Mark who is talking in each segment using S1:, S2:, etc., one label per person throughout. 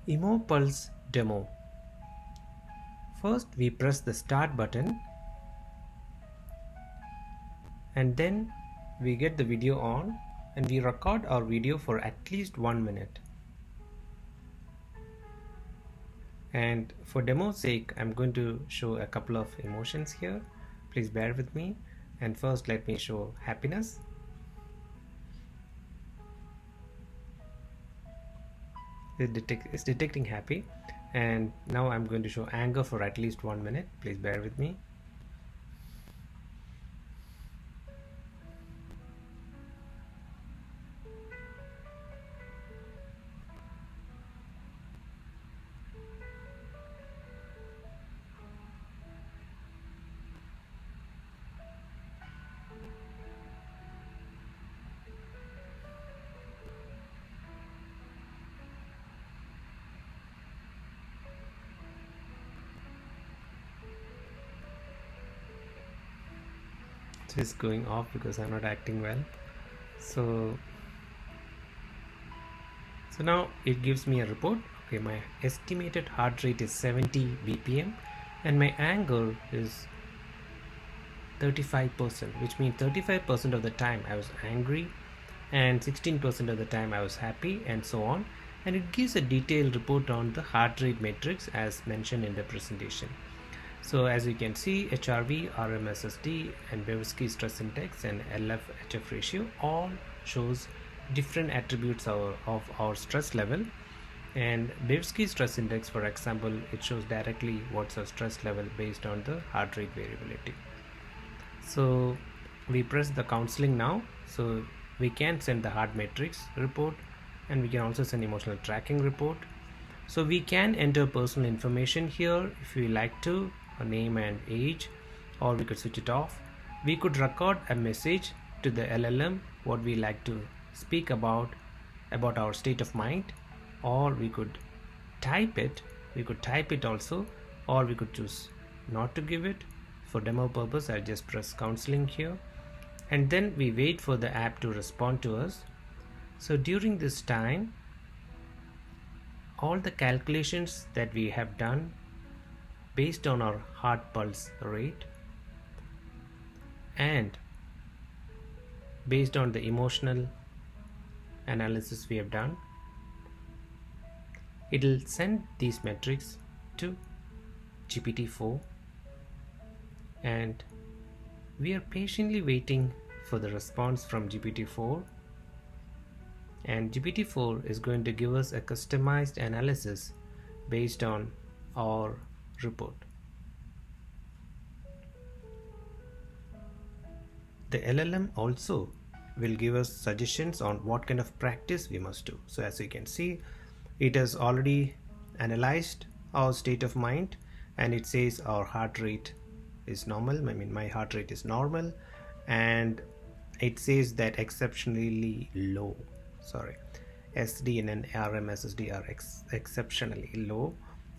S1: Emopulse demo. First we press the start button and then we get the video on and we record our video for at least 1 minute. And for demo's sake, I'm going to show a couple of emotions here. Please bear with me. And first let me show happiness. It's detecting happy. And now I'm going to show anger for at least 1 minute. Please bear with me. It's going off because I'm not acting well. So now it gives me a report. Okay, my estimated heart rate is 70 BPM and my anger is 35%, which means 35% of the time I was angry and 16% of the time I was happy, and so on. And it gives a detailed report on the heart rate metrics as mentioned in the presentation. So as you can see, HRV, RMSSD and Bevsky stress index and LF-HF ratio all shows different attributes of our stress level. And Bevsky stress index, for example, it shows directly what's our stress level based on the heart rate variability. So we press the counseling now, so we can send the heart metrics report and we can also send emotional tracking report. So we can enter personal information here if we like to, a name and age, or we could switch it off. We could record a message to the LLM what we like to speak about our state of mind, or we could type it. We could type it also, or we could choose not to give it. For demo purpose, I'll just press counseling here and then we wait for the app to respond to us. So during this time, all the calculations that we have done based on our heart pulse rate and based on the emotional analysis we have done, it'll send these metrics to GPT-4, and we are patiently waiting for the response from GPT-4, and GPT-4 is going to give us a customized analysis based on our report. The LLM also will give us suggestions on what kind of practice we must do. So as you can see, it has already analyzed our state of mind and it says our heart rate is normal. My heart rate is normal, and it says that exceptionally low. SD and RMSSD are exceptionally low,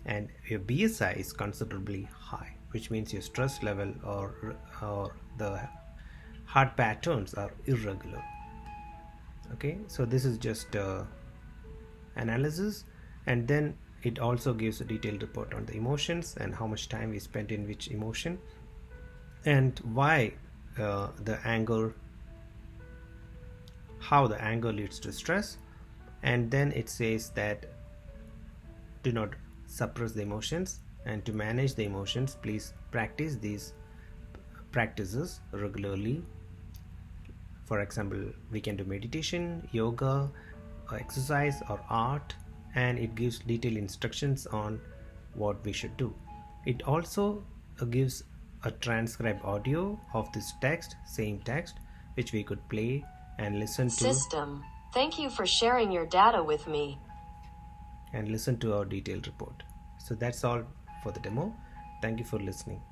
S1: and your BSI is considerably high, which means your stress level or the heart patterns are irregular. Okay, so this is just analysis, and then it also gives a detailed report on the emotions and how much time we spent in which emotion and why the anger, how the anger leads to stress. And then it says that do not suppress the emotions, and to manage the emotions, please practice these practices regularly. For example, we can do meditation, yoga, exercise or art, and it gives detailed instructions on what we should do. It also gives a transcribed audio of this text, same text, which we could play and listen to.
S2: System, thank you for sharing your data with me.
S1: And listen to our detailed report. So that's all for the demo. Thank you for listening.